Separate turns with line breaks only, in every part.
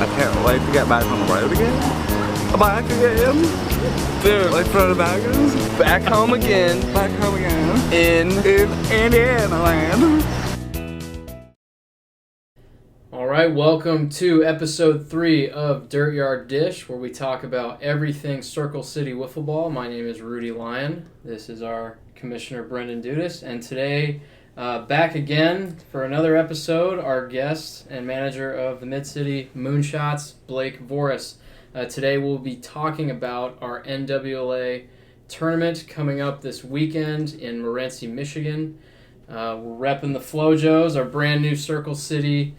I can't wait to get back on the road again. Back again. Dude, like for the baggers.
Back home again.
Back home again.
In
Indiana land.
Alright, welcome to episode 3 of Dirtyard Dish, where we talk about everything Circle City Wiffle Ball. My name is Rudy Lyon. This is our Commissioner Brendan Dudas, and today, back again for another episode, our guest and manager of the Mid-City Moonshots, Blake Voris. Today we'll be talking about our NWLA Tournament coming up this weekend in Morenci, Michigan. We're repping the Flojos, our brand new Circle City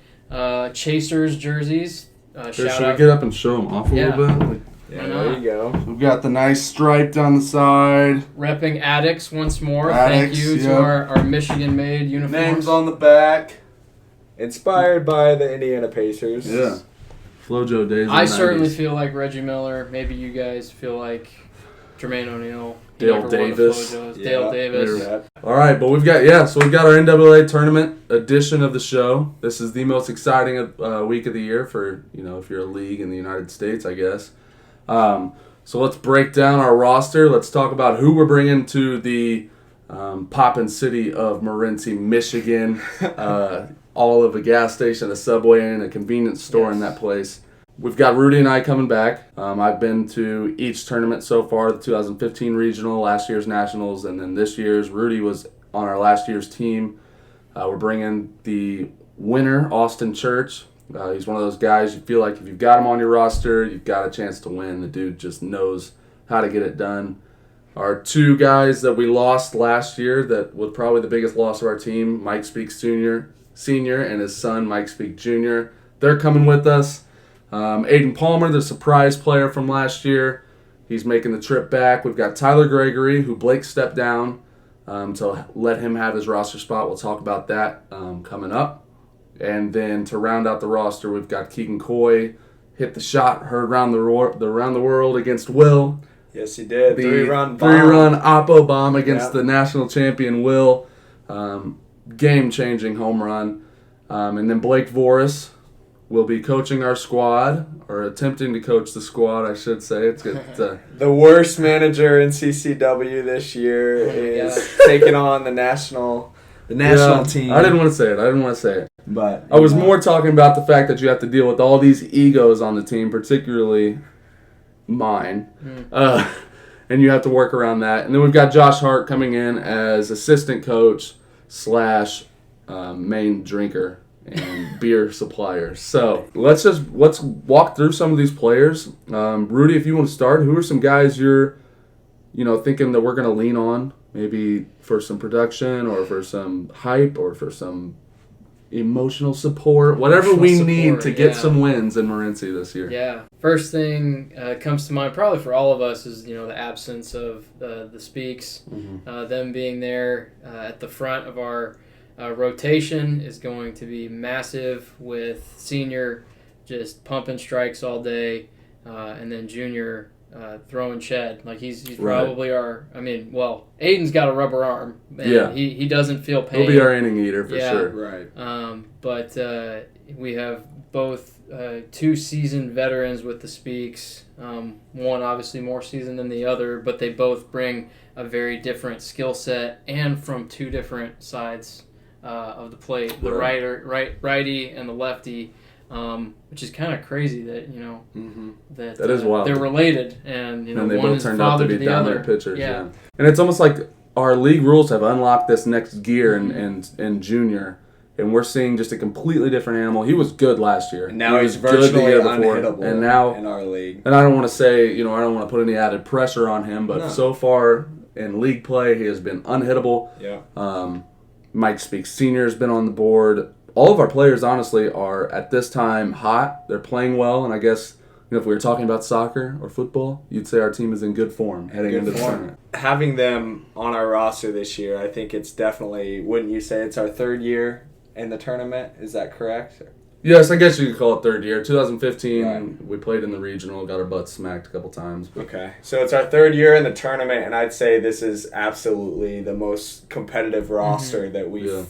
Chasers jerseys.
Should we get up and show them off a little bit?
Yeah, there you go.
We've got the nice stripe down the side.
Repping Addicts once more.
Addicts,
Thank you to our Michigan-made uniforms.
Names on the back. Inspired by the Indiana Pacers.
Yeah. Flojo days.
I certainly feel like Reggie Miller. Maybe you guys feel like Jermaine O'Neal.
Dale Davis.
Dale Davis.
Yeah.
All right, but we've got our NWLA Tournament edition of the show. This is the most exciting week of the year for, if you're a league in the United States, I guess. So let's break down our roster. Let's talk about who we're bringing to the poppin' city of Morenci, Michigan. All of a gas station, a Subway, and a convenience store in that place. We've got Rudy and I coming back. I've been to each tournament so far, the 2015 regional, last year's nationals, and then this year's. Rudy was on our last year's team. We're bringing the winner, Austin Church. He's one of those guys you feel like if you've got him on your roster, you've got a chance to win. The dude just knows how to get it done. Our two guys that we lost last year that was probably the biggest loss of our team, Mike Speaks Senior, and his son, Mike Speak Jr. They're coming with us. Aiden Palmer, the surprise player from last year, he's making the trip back. We've got Tyler Gregory, who Blake stepped down to let him have his roster spot. We'll talk about that coming up. And then to round out the roster, we've got Keegan Coy, hit the shot, heard around the world against Will.
Yes, he did.
The
three-run
Oppo bomb against the national champion Will. Game-changing home run. And then Blake Voris will be coaching our squad, or attempting to coach the squad, I should say. It's good.
The worst manager in CCW this year is taking on the national team.
I didn't want to say it.
But
I was more talking about the fact that you have to deal with all these egos on the team, particularly mine. And you have to work around that. And then we've got Josh Hart coming in as assistant coach / main drinker and beer supplier. So let's walk through some of these players. Rudy, if you want to start, who are some guys you're thinking that we're going to lean on, maybe for some production or for some hype or for some emotional support, whatever we need to get some wins in Morenci this year.
Yeah. First thing comes to mind probably for all of us is the absence of the Speaks.
Mm-hmm.
Them being there at the front of our rotation is going to be massive, with Senior just pumping strikes all day, and then Junior throwing shed. Like he's probably Aiden's got a rubber arm. And he doesn't feel pain.
He'll be our inning eater for sure.
Right.
But we have both 2 seasoned veterans with the Speaks. One obviously more seasoned than the other, but they both bring a very different skill set and from 2 different sides of the plate, the righty and the lefty, which is kind of crazy that that
is wild.
They're related, and
and they
one
both
is
turned out to be
the
down
other.
there pitchers. Yeah, and it's almost like our league rules have unlocked this next gear in Junior, and we're seeing just a completely different animal. He was good last year.
And now
he
he's
was good the
virtually
year before,
unhittable
and now
in our league.
And I don't want to say, I don't want to put any added pressure on him, but so far in league play, he has been unhittable.
Yeah.
Mike Speaks Senior has been on the board. All of our players, honestly, are at this time hot. They're playing well, and I guess if we were talking about soccer or football, you'd say our team is in good form heading into the tournament.
Having them on our roster this year, I think it's definitely, wouldn't you say it's our 3rd year in the tournament? Is that correct?
Yes, I guess you could call it 3rd year. 2015, we played in the regional, got our butts smacked a couple times.
Okay, so it's our 3rd year in the tournament, and I'd say this is absolutely the most competitive roster that we've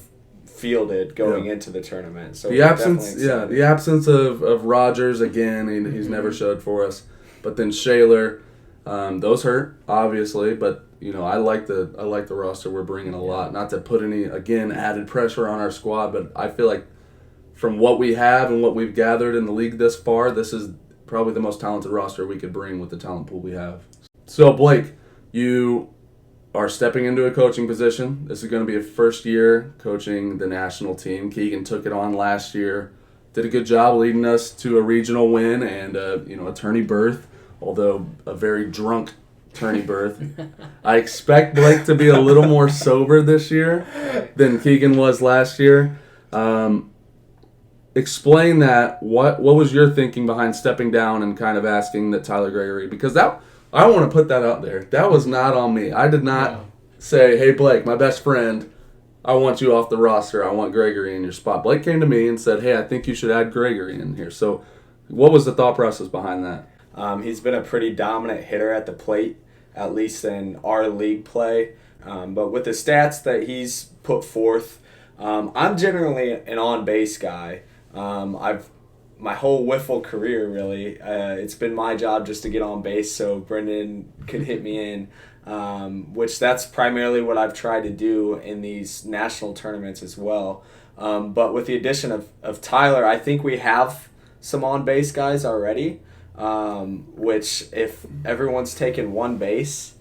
fielded going into the tournament. So
the absence of Rogers again, he's never showed for us. But then Shaler, those hurt obviously, but I like the roster we're bringing a lot. Not to put any added pressure on our squad, but I feel like from what we have and what we've gathered in the league this far, this is probably the most talented roster we could bring with the talent pool we have. So Blake, you are stepping into a coaching position. This is going to be a first year coaching the national team. Keegan took it on last year, did a good job leading us to a regional win and a tourney berth, although a very drunk tourney berth. I expect Blake to be a little more sober this year than Keegan was last year. Explain that. What was your thinking behind stepping down and kind of asking that Tyler Gregory, because I want to put that out there. That was not on me. I did not say, hey, Blake, my best friend, I want you off the roster. I want Gregory in your spot. Blake came to me and said, hey, I think you should add Gregory in here. So what was the thought process behind that?
He's been a pretty dominant hitter at the plate, at least in our league play. But with the stats that he's put forth, I'm generally an on-base guy. My whole Wiffle career, really, it's been my job just to get on base so Brendan could hit me in, which that's primarily what I've tried to do in these national tournaments as well. But with the addition of Tyler, I think we have some on-base guys already, which if everyone's taking one base,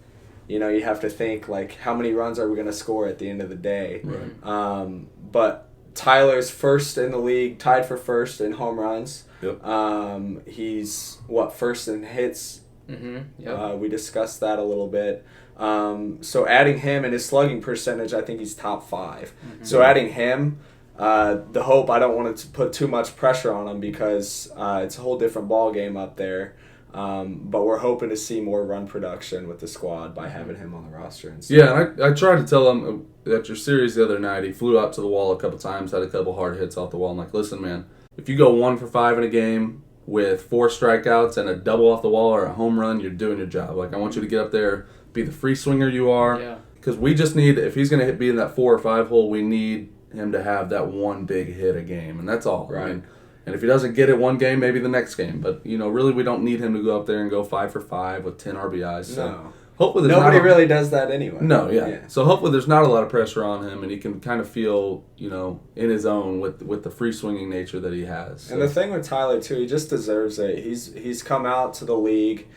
you have to think, like, how many runs are we going to score at the end of the day?
Right.
But Tyler's first in the league, tied for first in home runs.
Yep.
He's first in hits.
Mm-hmm. Yep.
We discussed that a little bit. So adding him and his slugging percentage, I think he's top 5. Mm-hmm. So adding him, the hope, I don't want to put too much pressure on him because it's a whole different ball game up there. But we're hoping to see more run production with the squad by having him on the roster. And stuff.
Yeah, and I tried to tell him at your series the other night, he flew out to the wall a couple times, had a couple hard hits off the wall. I'm like, listen, man, if you go 1 for 5 in a game with 4 strikeouts and a double off the wall or a home run, you're doing your job. Like, I want you to get up there, be the free swinger you are.
Yeah.
Because we just need, if he's going to be in that 4 or 5 hole, we need him to have that one big hit a game, and that's all.
Right.
I mean, and if he doesn't get it one game, maybe the next game. But, really, we don't need him to go up there and go 5 for 5 with 10 RBIs. So
no.
Hopefully
nobody really does that anyway.
No, yeah. So hopefully there's not a lot of pressure on him, and he can kind of feel, in his own with the free swinging nature that he has. So.
And the thing with Tyler too, he just deserves it. He's come out to the league.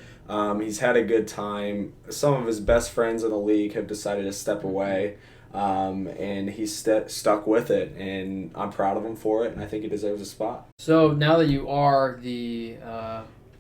He's had a good time. Some of his best friends in the league have decided to step away, and he's stuck with it. And I'm proud of him for it, and I think he deserves a spot.
So now that you are the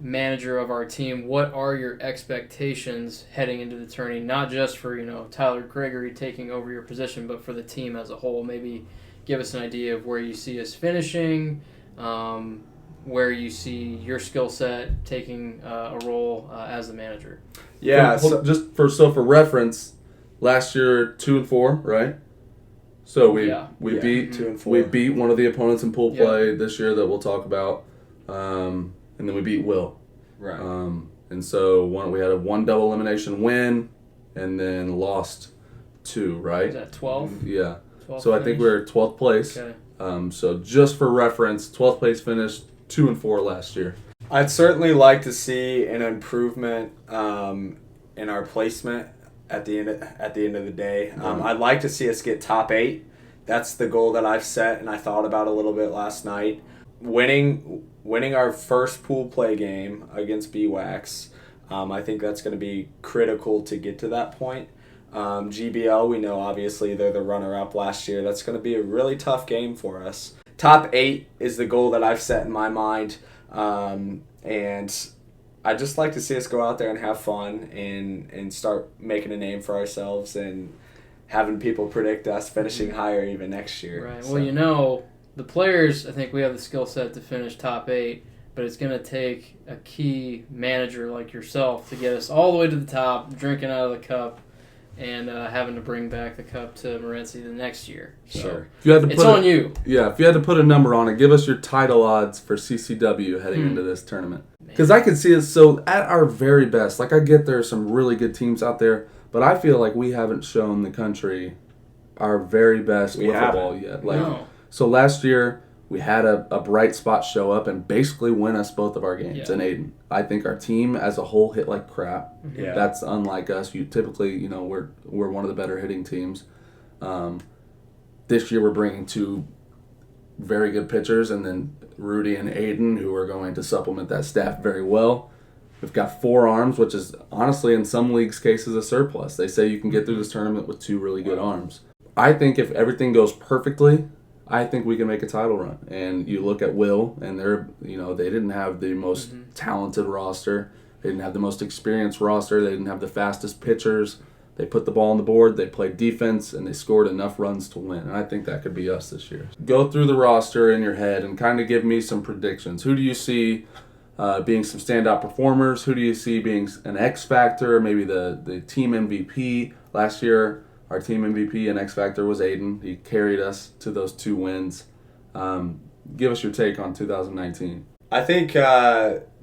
manager of our team, what are your expectations heading into the tourney? Not just for Tyler Gregory taking over your position, but for the team as a whole. Maybe give us an idea of where you see us finishing, where you see your skill set taking a role as the manager.
Yeah.
For reference, last year 2-4, right? So we beat
2-4.
We beat one of the opponents in pool play this year that we'll talk about. And then we beat Will.
Right.
And so we had a 1 double elimination win, and then lost 2, right?
Is that 12?
Yeah.
12th
so I think we're 12th place.
Okay.
So just for reference, 12th place finish, 2-4 last year.
I'd certainly like to see an improvement in our placement at the end of the day. I'd like to see us get top 8. That's the goal that I've set, and I thought about a little bit last night. Winning our first pool play game against BWAX, I think that's going to be critical to get to that point. GBL, we know obviously they're the runner-up last year. That's going to be a really tough game for us. Top 8 is the goal that I've set in my mind, and I'd just like to see us go out there and have fun and start making a name for ourselves and having people predict us finishing higher even next year.
Right.
So.
Well, the players, I think we have the skill set to finish top 8, but it's going to take a key manager like yourself to get us all the way to the top, drinking out of the cup, and having to bring back the cup to Morenci the next year. So
sure.
If you had to
it's on you.
Yeah, if you had to put a number on it, give us your title odds for CCW heading into this tournament. Because I could see us, so at our very best, like I get there are some really good teams out there, but I feel like we haven't shown the country our very best
We
wiffle ball
haven't.
yet.
No.
So last year we had a bright spot show up and basically win us both of our games.
Yeah.
And Aiden, I think our team as a whole hit like crap.
Yeah.
That's unlike us. You typically, we're one of the better hitting teams. This year we're bringing two very good pitchers, and then Rudy and Aiden, who are going to supplement that staff very well. We've got 4 arms, which is honestly in some leagues' cases a surplus. They say you can get through this tournament with 2 really good arms. I think if everything goes perfectly, I think we can make a title run. And you look at Will, and they didn't have the most talented roster. They didn't have the most experienced roster. They didn't have the fastest pitchers. They put the ball on the board, they played defense, and they scored enough runs to win. And I think that could be us this year. Go through the roster in your head and kind of give me some predictions. Who do you see being some standout performers? Who do you see being an X factor, maybe the team MVP? Last year, our team MVP and X factor was Aiden. He carried us to those 2 wins. Give us your take on 2019.
I think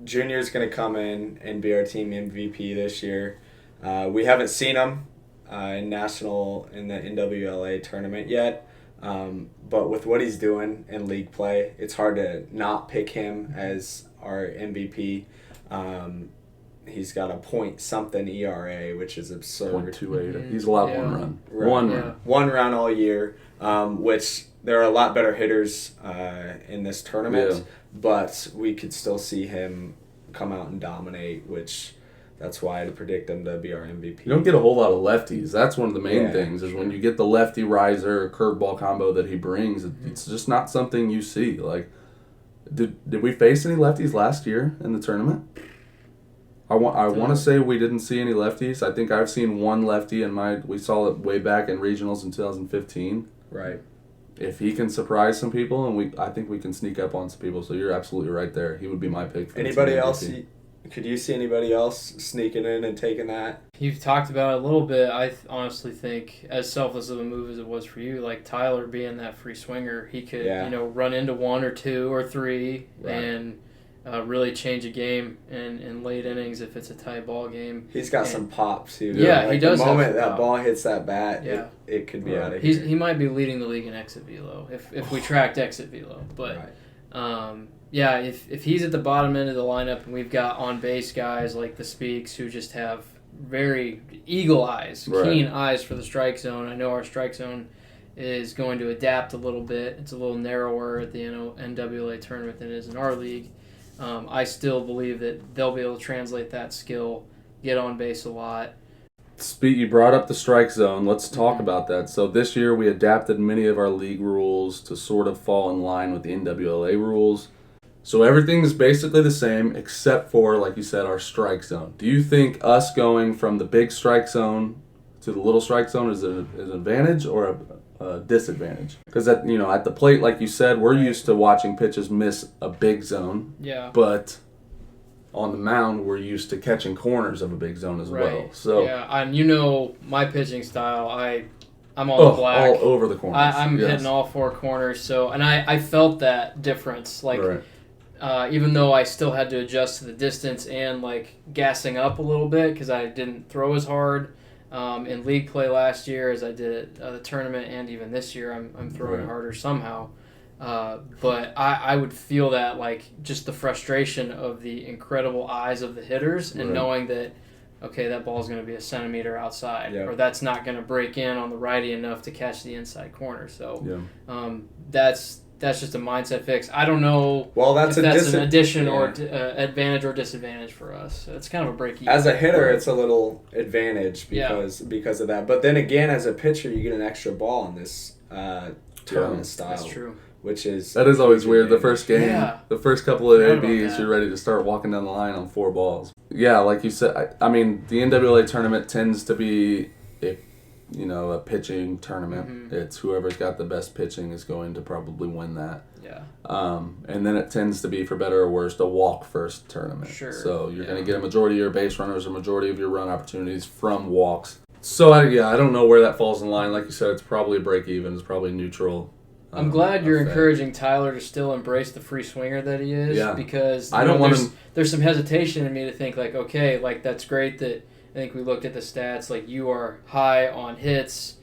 Junior's going to come in and be our team MVP this year. We haven't seen him in the NWLA tournament yet, but with what he's doing in league play, it's hard to not pick him as our MVP. He's got a point-something ERA, which is absurd.
0.28. He's allowed 1 run.
Right.
1
Yeah.
run.
1 run all year, which there are a lot better hitters in this tournament,
Yeah.
but we could still see him come out and dominate, which that's why I predict him to be our MVP.
You don't get a whole lot of lefties. That's one of the main
Yeah,
things is when you get the lefty riser or curveball combo that he brings, it's just not something you see. Like, did we face any lefties last year in the tournament? I want to say we didn't see any lefties. I think I've seen 1 lefty we saw it way back in regionals in 2015.
Right.
If he can surprise some people, and I think we can sneak up on some people. So you're absolutely right there. He would be my pick. For
Anybody
the team
else?
MVP.
Could you see anybody else sneaking in and taking that?
You've talked about it a little bit. I honestly think, as selfless of a move as it was for you, like Tyler being that free swinger, he could run into 1 or 2 or 3
Right.
and really change a game in late innings if it's a tie ball game.
He's got some pop too.
Yeah,
like
he does
The
have
moment
some
that
pop.
ball hits that bat,
Yeah.
it could be
Right.
out of here.
He might be leading the league in exit velo if we tracked exit velo, but.
Right.
Yeah, if he's at the bottom end of the lineup and we've got on-base guys like the Speaks who just have very eagle eyes,
Right.
keen eyes for the strike zone. I know our strike zone is going to adapt a little bit. It's a little narrower at the NWLA tournament than it is in our league. I still believe that they'll be able to translate that skill, get on base a lot.
You brought up the strike zone. Let's talk about that. So this year we adapted many of our league rules to sort of fall in line with the NWLA rules. So everything's basically the same except for, like you said, our strike zone. Do you think us going from the big strike zone to the little strike zone is an advantage or a disadvantage? Because at the plate, like you said, we're used to watching pitches miss a big zone.
Yeah.
But on the mound, we're used to catching corners of a big zone as well. So
yeah, and my pitching style, I'm on the black.
all over the corners.
I'm hitting all 4 corners. So, and I felt that difference. Like,
right.
Even though I still had to adjust to the distance and like gassing up a little bit because I didn't throw as hard in league play last year as I did at the tournament, and even this year I'm throwing
Right.
harder somehow. But I would feel that like just the frustration of the incredible eyes of the hitters and
Right.
knowing that, okay, that ball's going to be a centimeter outside,
Yeah.
or that's not going to break in on the righty enough to catch the inside corner. So
Yeah.
that's just a mindset fix. I don't know
Well, that's
if that's an
a
addition or advantage or disadvantage for us. It's kind of a break even.
As a hitter, it's a little advantage because of that. But then again, as a pitcher, you get an extra ball in this tournament style.
That's true.
Which is
That is always weird. The first game,
Yeah.
the first couple of
Forgot about
ABs,
that.
you're ready to start walking down the line on 4 balls. Yeah, like you said, I mean, the NWLA tournament tends to be a pitching tournament.
Mhm.
It's whoever's got the best pitching is going to probably win that.
Yeah.
And then it tends to be, for better or worse, a walk-first tournament.
Sure.
So you're going
Yeah.
to get a majority of your base runners, a majority of your run opportunities from walks. So, I don't know where that falls in line. Like you said, it's probably a break-even. It's probably neutral.
I'm glad you're
effect.
encouraging Tyler to still embrace the free swinger that he is,
Yeah.
because
I don't want
there's,
him-
there's some hesitation in me to think like, okay, like that's great that I think we looked at the stats, like you are high on hits,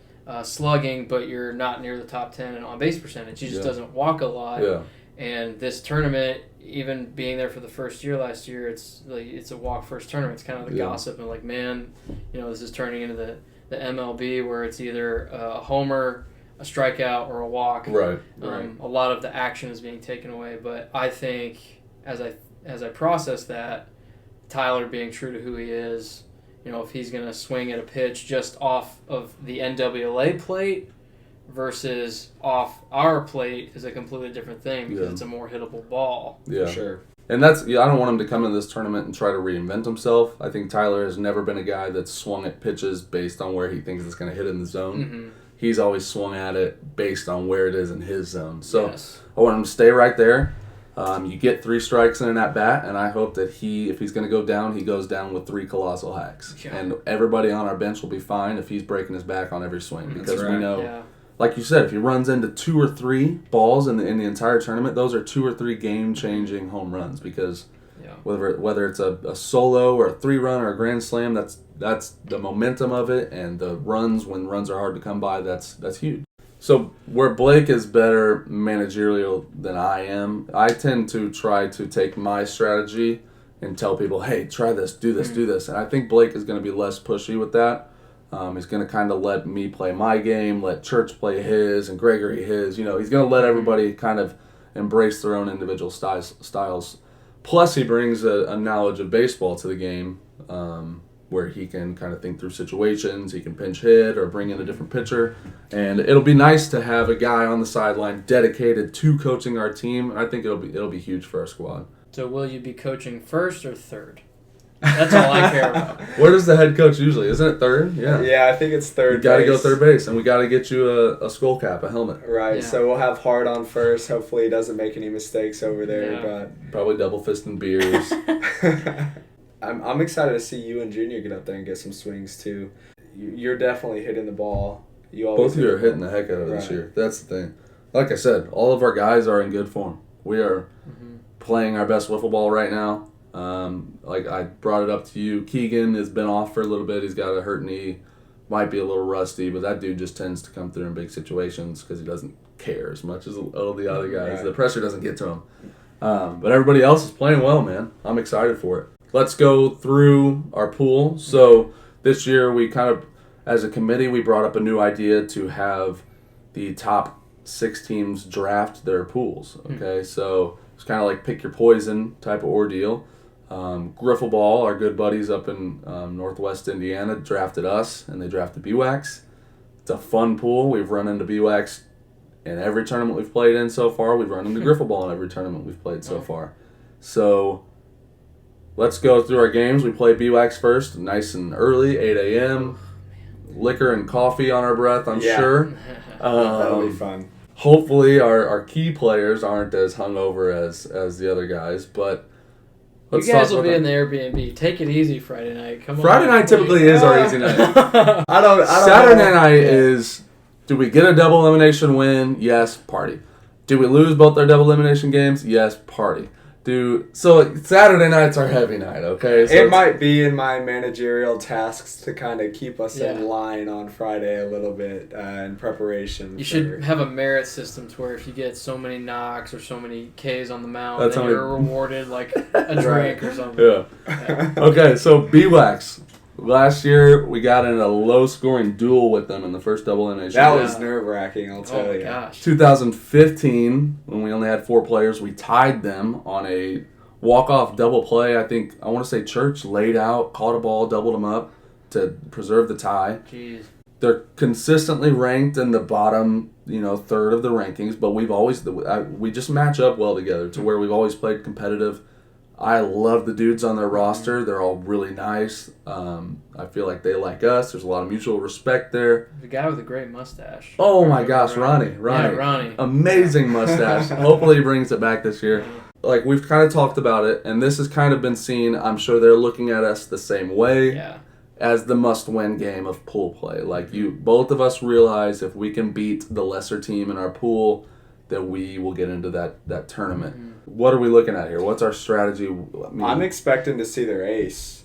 slugging, but you're not near the top 10 in on-base percentage. He just doesn't walk a lot.
Yeah.
And this tournament, even being there for the first year last year, it's a walk-first tournament. It's kind of the gossip and like, man, this is turning into the MLB where it's either a homer, a strikeout, or a walk.
Right.
A lot of the action is being taken away. But I think as I process that, Tyler being true to who he is, if he's going to swing at a pitch just off of the NWLA plate versus off our plate is a completely different thing because it's a more hittable ball.
Yeah.
For sure.
And I don't want him to come into this tournament and try to reinvent himself. I think Tyler has never been a guy that's swung at pitches based on where he thinks it's going to hit in the zone.
Mm-hmm.
He's always swung at it based on where it is in his zone. So I want him to stay right there. You get 3 strikes in an at-bat, and I hope that if he's going to go down, he goes down with 3 colossal hacks. Yeah. And everybody on our bench will be fine if he's breaking his back on every swing. Because we know, like you said, if he runs into 2 or 3 balls in the entire tournament, those are 2 or 3 game-changing home runs. Because whether it's a solo or a 3-run or a grand slam, that's the momentum of it, and the runs, when runs are hard to come by, that's huge. So where Blake is better managerial than I am, I tend to try to take my strategy and tell people, hey, try this, do this, do this. And I think Blake is going to be less pushy with that. He's going to kind of let me play my game, let Church play his, and Gregory his. He's going to let everybody kind of embrace their own individual styles. Plus, he brings a knowledge of baseball to the game, where he can kind of think through situations. He can pinch hit or bring in a different pitcher. And it'll be nice to have a guy on the sideline dedicated to coaching our team. I think it'll be huge for our squad.
So will you be coaching first or third? That's all I care about.
Where does the head coach usually? Isn't it third? Yeah.
Yeah, I think it's third.
You got to go third base, and we got to get you a skull cap, a helmet.
Right.
Yeah.
So we'll have Hart on first. Hopefully he doesn't make any mistakes over there.
Yeah.
But
Probably double fisting beers.
I'm excited to see you and Junior get up there and get some swings too. You're definitely hitting the ball.
Both of you are hitting the heck out of this year. That's the thing. Like I said, all of our guys are in good form. We are playing our best wiffle ball right now. Like I brought it up to you, Keegan has been off for a little bit. He's got a hurt knee, might be a little rusty, but that dude just tends to come through in big situations because he doesn't care as much as all the other guys.
Right.
The pressure doesn't get to him. But everybody else is playing well, man. I'm excited for it. Let's go through our pool. So this year we kind of, as a committee, we brought up a new idea to have the top 6 teams draft their pools. Okay, so it's kind of like pick your poison type of ordeal. Griffle Ball, our good buddies up in Northwest Indiana, drafted us, and they drafted BWAX. It's a fun pool. We've run into BWAX in every tournament we've played in so far. We've run into Griffle Ball in every tournament we've played so far. So let's go through our games. We play BWAX first, nice and early, 8 a.m. Liquor and coffee on our breath, I'm sure.
That'll be fun.
Hopefully our key players aren't as hungover as the other guys, but
you guys will be in the Airbnb. Take it easy Friday night. Come on.
Friday night typically is our easy night.
I don't
Saturday night is, do we get a double elimination win? Yes, party. Do we lose both our double elimination games? Yes, party. So Saturday night's our heavy night, okay? So
it might be in my managerial tasks to kind of keep us in line on Friday a little bit in preparation.
You should have a merit system to where if you get so many knocks or so many Ks on the mound, then you're rewarded like a drink or something.
Yeah. Okay, so BWAX. Last year, we got in a low-scoring duel with them in the first double elimination.
That was nerve-wracking, I'll tell you.
Gosh.
2015, when we only had 4 players, we tied them on a walk-off double play. I want to say Church laid out, caught a ball, doubled them up to preserve the tie.
Jeez.
They're consistently ranked in the bottom, third of the rankings, but we just match up well together to where we've always played competitive. I love the dudes on their roster. They're all really nice. I feel like they like us. There's a lot of mutual respect there.
The guy with a great mustache.
Oh my gosh, Ronnie.
Yeah, Ronnie.
Amazing mustache. Hopefully he brings it back this year. Like, we've kind of talked about it, and this has kind of been seen. I'm sure they're looking at us the same way as the must-win game of pool play. Like, both of us realize if we can beat the lesser team in our pool, that we will get into that tournament. What are we looking at here? What's our strategy?
I'm expecting to see their ace.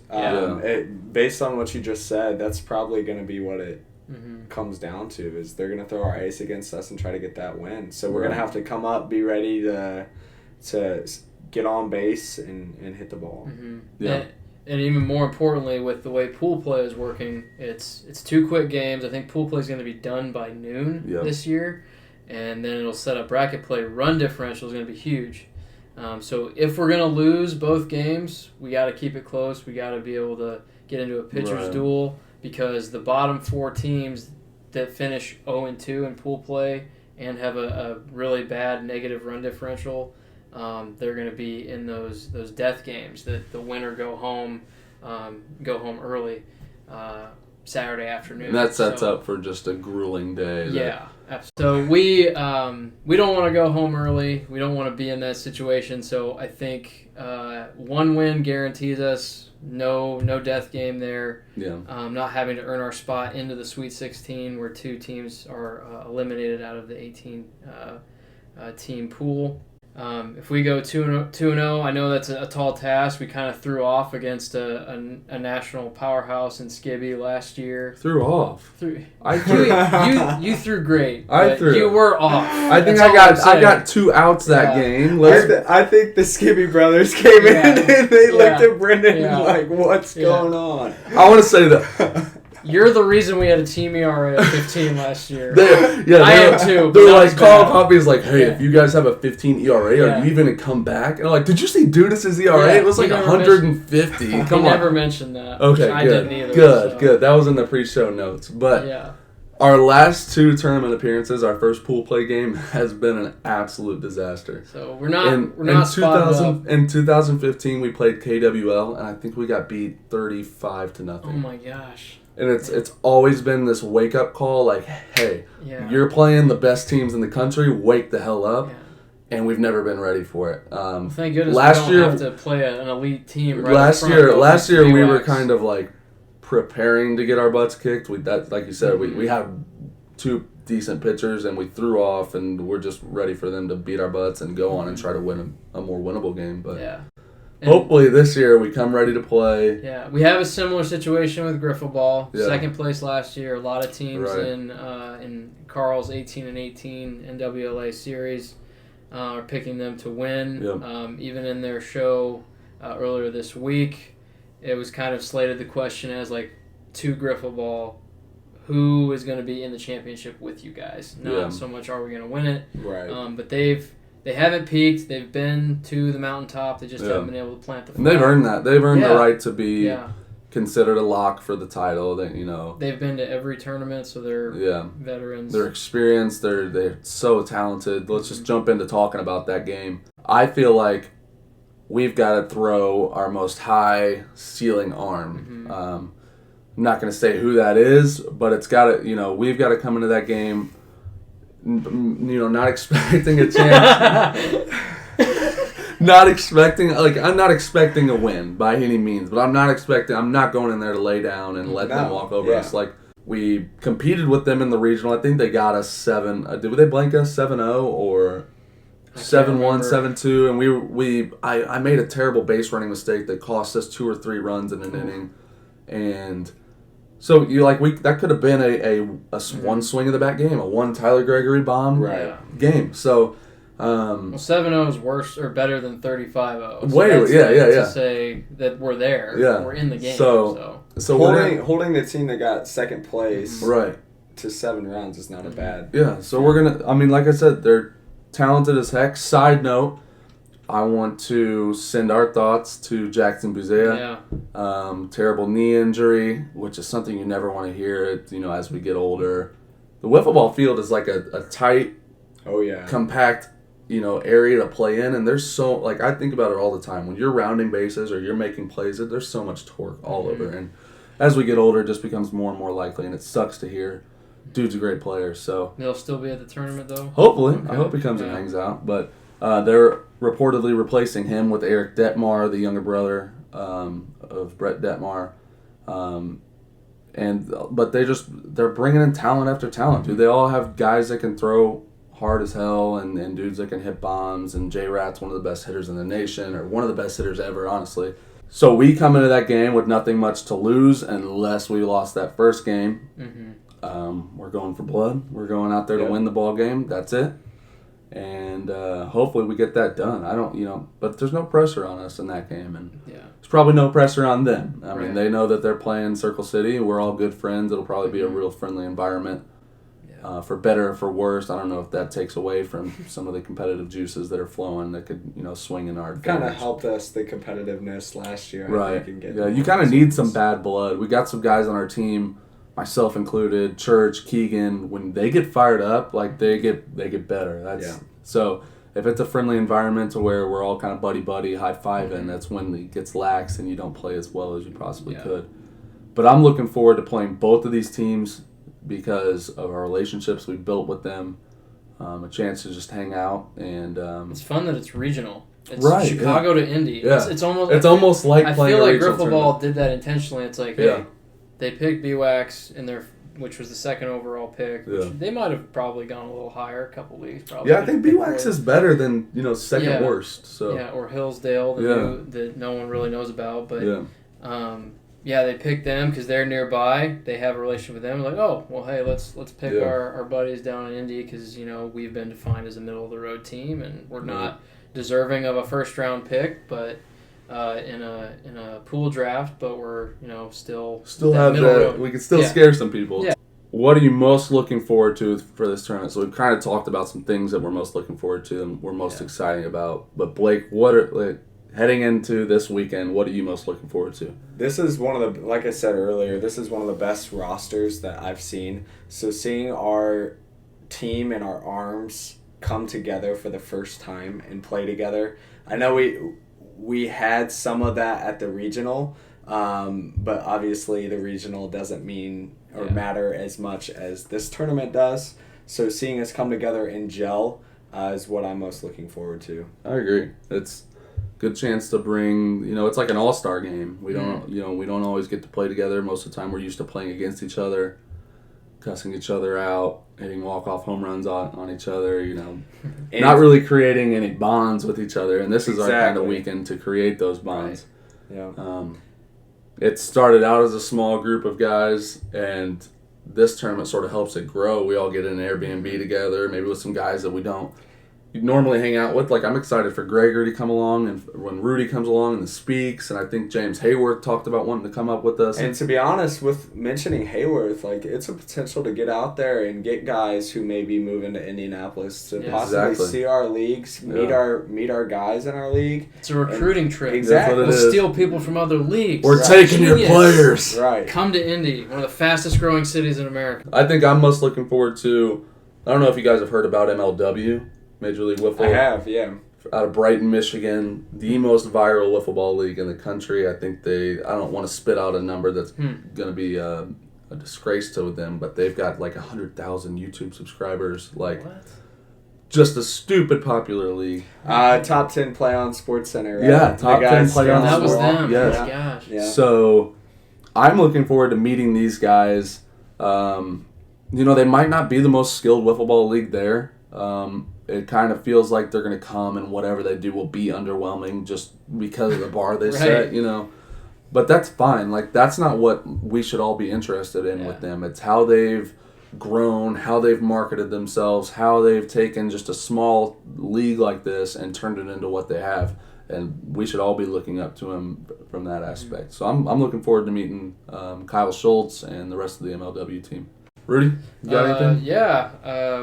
Based on what you just said, that's probably going to be what comes down to, is they're going to throw our ace against us and try to get that win. So we're going to have to come up, be ready to get on base and hit the ball.
Yeah. And even more importantly, with the way pool play is working, it's 2 quick games. I think pool play is going to be done by noon this year, and then it'll set up bracket play. Run differential is going to be huge. So if we're going to lose both games, we got to keep it close. We got to be able to get into a pitcher's duel, because the bottom 4 teams that finish 0-2 in pool play and have a really bad negative run differential, they're going to be in those death games that the winner go home early Saturday afternoon.
And that sets up for just a grueling day.
Yeah. So we don't want to go home early. We don't want to be in that situation. So I think 1 win guarantees us no death game there.
Yeah.
Not having to earn our spot into the Sweet 16, where 2 teams are eliminated out of the 18 team pool. If we go 2-0, I know that's a tall task. We kind of threw off against a national powerhouse in Skibby last year.
Threw off.
I threw. You threw great. You were off.
I think I got 2 outs that game.
I think the Skibby brothers came in and they looked at Brendan like, what's going on?
I want to say that.
You're the reason we had a team ERA of 15 last year.
I
am too.
They're like, Carl Poppy's like, hey, if you guys have a 15 ERA, are you even going to come back? And I'm like, did you see Dudas's ERA? It was like 150. Come on.
He never mentioned that.
Okay,
I
good.
didn't either.
Good. That was in the pre-show notes. But our last 2 tournament appearances, our first pool play game, has been an absolute disaster.
So we're not spotted up.
In 2015, we played KWL, and I think we got beat 35-0.
Oh my gosh.
And it's always been this wake-up call, like, hey, you're playing the best teams in the country, wake the hell up. Yeah. And we've never been ready for it.
Thank goodness we don't have to play an elite team right
last year we were kind of like preparing to get our butts kicked. Like you said, we had 2 decent pitchers, and we threw off, and we're just ready for them to beat our butts and go on and try to win a more winnable game. But hopefully this year we come ready to play.
Yeah, we have a similar situation with Griffle Ball. Yeah. Second place last year. A lot of teams in Carl's 18-18 NWLA series are picking them to win. Yep. Even in their show earlier this week, it was kind of slated the question as like, to Griffle Ball, who is going to be in the championship with you guys? Not so much are we going to win it.
Right.
But they haven't peaked. They've been to the mountaintop. They just haven't been able to plant the flag.
And they've earned that. They've earned the right to be considered a lock for the title.
They've been to every tournament, so they're veterans.
They're experienced. They're so talented. Let's just jump into talking about that game. I feel like we've got to throw our most high ceiling arm. I'm not going to say who that is, but it's got to. We've got to come into that game. Not expecting a chance. I'm not expecting a win by any means, but I'm not going in there to lay down and let them walk over us. Like, we competed with them in the regional. I think they got us 7. Did they blank us 7-0 or 7-1, 7-2? And I made a terrible base running mistake that cost us 2 or 3 runs in an inning, and. So that could have been a one swing of the bat game, a one Tyler Gregory bomb game. So
7-0 is worse or better than 35-0.
To
say that we're there, we're in the game.
So
holding the team that got second place to 7 rounds is not a bad.
Yeah. So we're gonna. I mean, like I said, they're talented as heck. Side note. I want to send our thoughts to Jackson Buzea. Terrible knee injury, which is something you never want to hear, as we get older. The wiffle ball field is like a tight, compact, area to play in, and there's so, I think about it all the time. When you're rounding bases or you're making plays, there's so much torque all over, and as we get older, it just becomes more and more likely, and it sucks to hear. Dude's a great player, so.
They'll still be at the tournament, though?
Hopefully. Okay. I hope he comes and hangs out, but they're reportedly replacing him with Eric Detmar, the younger brother of Brett Detmar, but they're bringing in talent after talent, dude. They all have guys that can throw hard as hell and dudes that can hit bombs, and J-Rat's one of the best hitters in the nation, or one of the best hitters ever, honestly. So we come into that game with nothing much to lose unless we lost that first game. We're going for blood. We're going out there to win the ball game. That's it. And hopefully we get that done. But there's no pressure on us in that game, and there's probably no pressure on them. I mean, they know that they're playing Circle City. We're all good friends. It'll probably be a real friendly environment. For better or for worse, I don't know if that takes away from some of the competitive juices that are flowing that could, swing in our advantage.
Kind of helped us, the competitiveness last year.
Right.
I think,
You kind of need some bad blood. We got some guys on our team, myself included, Church, Keegan. When they get fired up, like they get better. So if it's a friendly environment to where we're all kind of buddy high-fiving, that's when it gets lax and you don't play as well as you possibly could. But I'm looking forward to playing both of these teams because of our relationships we've built with them, a chance to just hang out, and
it's fun that it's regional. It's
right,
Chicago to Indy.
Yeah.
It's almost
like
I
playing
feel
a
like
regional
Wiffle Ball
tournament.
did that intentionally. It's like, hey, they picked BWAX in their, which was the second overall pick. Which they might have probably gone a little higher, a couple leagues probably.
Yeah, I think BWAX is better than second worst. So
or Hillsdale, that no one really knows about, but they picked them because they're nearby. They have a relationship with them. Like, oh, well, hey, let's pick our buddies down in Indy because we've been defined as a middle of the road team, and we're not deserving of a first round pick, but in a pool draft. But we're still
have that. We can still scare some people. Yeah. What are you most looking forward to for this tournament? So we've kind of talked about some things that we're most looking forward to and we're most excited about. But Blake, what are heading into this weekend, what are you most looking forward to?
This is one of the, like I said earlier, this is one of the best rosters that I've seen. So seeing our team and our arms come together for the first time and play together. I know we had some of that at the regional, but obviously the regional doesn't mean or matter as much as this tournament does. So seeing us come together and gel is what I'm most looking forward to.
I agree. It's good chance to bring, it's like an all-star game. We don't, we don't always get to play together. Most of the time we're used to playing against each other, cussing each other out, hitting walk-off home runs on each other, not really creating any bonds with each other. And this is our kind of weekend to create those bonds.
Right. Yeah.
It started out as a small group of guys, and this tournament sort of helps it grow. We all get in an Airbnb together, maybe with some guys that we don't normally hang out with. Like, I'm excited for Gregory to come along, and when Rudy comes along and speaks, and I think James Hayworth talked about wanting to come up with us.
And to be honest, with mentioning Hayworth, it's a potential to get out there and get guys who may be moving to Indianapolis to possibly see our leagues, meet our guys in our league.
It's a recruiting trip.
Exactly.
We'll steal people from other leagues.
We're taking your players.
Right.
Come to Indy, one of the fastest growing cities in America.
I think I'm most looking forward to, I don't know if you guys have heard about MLW. Major League Wiffle.
I have, yeah.
Out of Brighton, Michigan, the most viral wiffle ball league in the country. I think I don't want to spit out a number that's going to be a disgrace to them, but they've got like 100,000 YouTube subscribers. Like, just a stupid popular league.
Top 10 play on Sports Center. Right?
Yeah, top 10 play on
That was them.
Yes.
Oh my gosh.
Yeah.
So, I'm looking forward to meeting these guys. They might not be the most skilled wiffle ball league there. It kind of feels like they're going to come and whatever they do will be underwhelming just because of the bar they set, But that's fine. Like, that's not what we should all be interested in with them. It's how they've grown, how they've marketed themselves, how they've taken just a small league like this and turned it into what they have. And we should all be looking up to them from that aspect. So I'm looking forward to meeting Kyle Schultz and the rest of the MLW team. Rudy, you got anything?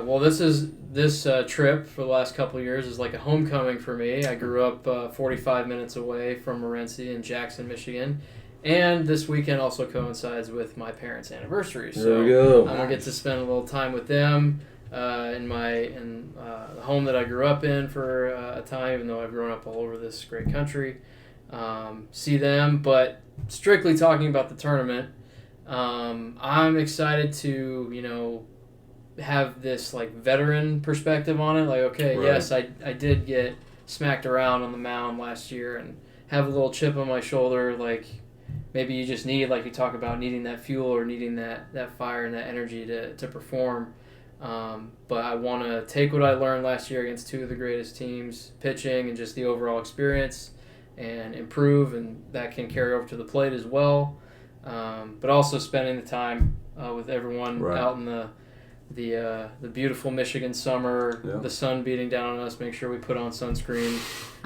Well, this trip for the last couple of years is like a homecoming for me. I grew up 45 minutes away from Morenci in Jackson, Michigan. And this weekend also coincides with my parents' anniversary. So
there we go.
I'm going to get to spend a little time with them in the home that I grew up in for a time, even though I've grown up all over this great country. See them, but strictly talking about the tournament, I'm excited to, have this like veteran perspective on it. Like, okay, yes, I did get smacked around on the mound last year and have a little chip on my shoulder. Like, maybe you just need, like you talk about, needing that fuel or needing that fire and that energy to perform. But I want to take what I learned last year against two of the greatest teams, pitching and just the overall experience, and improve, and that can carry over to the plate as well. but also spending the time with everyone
Right.
out in the beautiful Michigan summer,
Yeah.
the sun beating down on us. Make sure we put on sunscreen.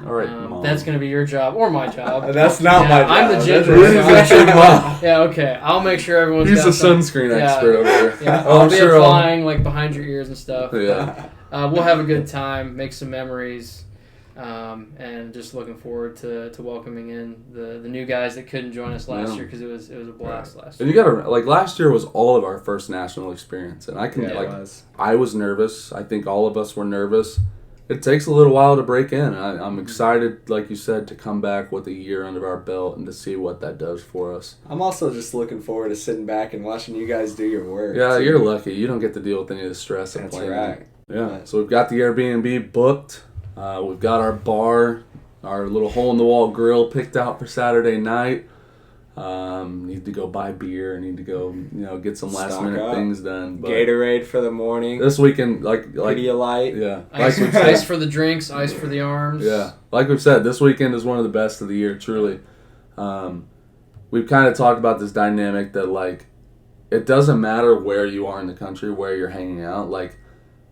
All right, Mom.
That's going to be your job or my job.
That's not my job.
I'm the ginger.
Rudy's the big mom.
Yeah, okay. I'll make sure everyone's
He's
got
the
some-
sunscreen
yeah.
expert over there.
Yeah,
Oh,
I'll
I'm
be
sure
applying like behind your ears and stuff.
Yeah.
We'll have a good time, make some memories, and just looking forward to welcoming in the new guys that couldn't join us last
Yeah.
year because it was a blast last
And
year.
you gotta, like, last year was all of our first national experience. And I can,
Yeah,
like,
it was.
I was nervous. I think all of us were nervous. It takes a little while to break in. I'm excited, like you said, to come back with a year under our belt and to see what that does for us.
I'm also just looking forward to sitting back and watching you guys do your work.
Yeah,
too.
you're lucky. You don't get to deal with any of the stress of
That's
playing.
right.
Yeah. So we've got the Airbnb booked. We've got our bar, our little hole-in-the-wall grill picked out for Saturday night. Need to go buy beer. Need to go, get some
Stock
last-minute
up.
things done. But
Gatorade for the morning.
this weekend, like
Pedialyte.
yeah,
Ice,
like we've said,
ice for the drinks, ice for the arms.
yeah, like we've said, this weekend is one of the best of the year. Truly, we've kind of talked about this dynamic that like it doesn't matter where you are in the country, where you're hanging out, like.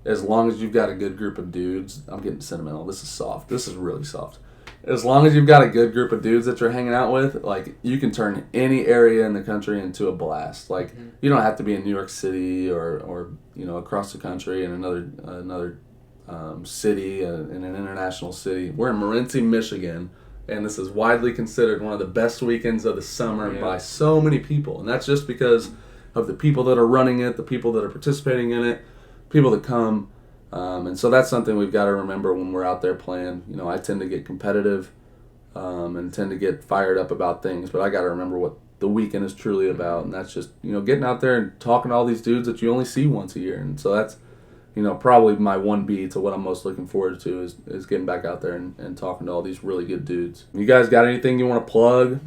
As long as you've got a good group of dudes, I'm getting sentimental. This is soft. This is really soft. As long as you've got a good group of dudes that you're hanging out with, like you can turn any area in the country into a blast. Like you don't have to be in New York City or across the country in another city, in an international city. We're in Morenci, Michigan, and this is widely considered one of the best weekends of the summer by so many people, and that's just because of the people that are running it, the people that are participating in it. People that come, and so that's something we've got to remember when we're out there playing. I tend to get competitive and tend to get fired up about things, but I got to remember what the weekend is truly about, and that's just getting out there and talking to all these dudes that you only see once a year. And so that's probably my 1B to what I'm most looking forward to is getting back out there and talking to all these really good dudes. You guys got anything you want to plug?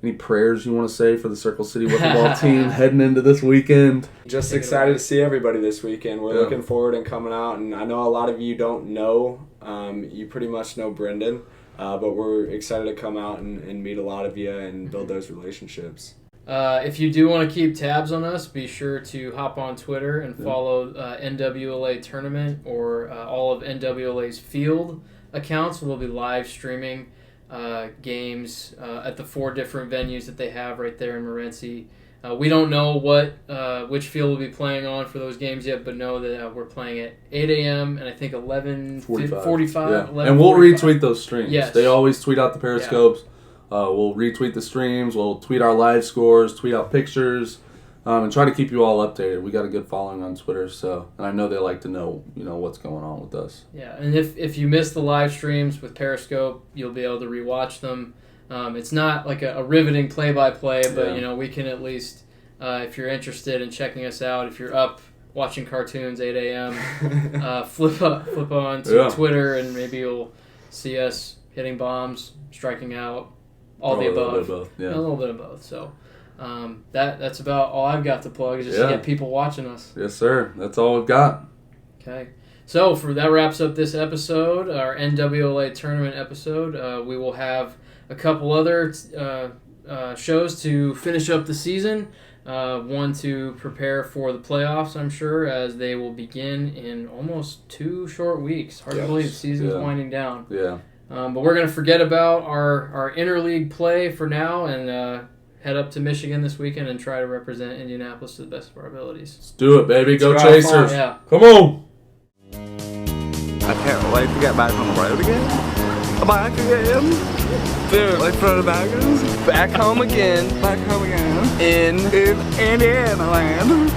Any prayers you want to say for the Circle City Wiffle team heading into this weekend?
Just excited to see everybody this weekend. We're looking forward and coming out, and I know a lot of you don't know. You pretty much know Brendan, but we're excited to come out and meet a lot of you and build those relationships.
If you do want to keep tabs on us, be sure to hop on Twitter and follow NWLA Tournament or all of NWLA's field accounts. We'll be live streaming games at the 4 different venues that they have right there in Morenci. We don't know which field we'll be playing on for those games yet, but know that we're playing at 8 a.m. and I think 11:45.
Yeah. And we'll retweet those streams.
Yes.
They always tweet out the periscopes. We'll retweet the streams. We'll tweet our live scores, tweet out pictures, and try to keep you all updated. We got a good following on Twitter, and I know they like to know what's going on with us.
Yeah, and if you miss the live streams with Periscope, you'll be able to rewatch them. It's not like a riveting play-by-play, but we can at least, if you're interested in checking us out, if you're up watching cartoons 8 a.m., flip on to Twitter, and maybe you'll see us hitting bombs, striking out, all the above.
A little bit of both. Yeah.
A little bit of both. So that's about all I've got to plug, is just to get people watching us.
Yes, sir. That's all we've got.
Okay. So that wraps up this episode, our NWLA Tournament episode. We will have a couple other shows to finish up the season. One to prepare for the playoffs, I'm sure, as they will begin in almost 2 short weeks. Hard to believe the season's winding down.
Yeah.
But we're going to forget about our interleague play for now and head up to Michigan this weekend and try to represent Indianapolis to the best of our abilities.
Let's do it, baby. Go
Let's try
Chasers.
Yeah.
Come on.
I can't wait to get back on the road again. Back again. Dude, like for the baggers.
Back home again
Back home again.
in
In Indiana land.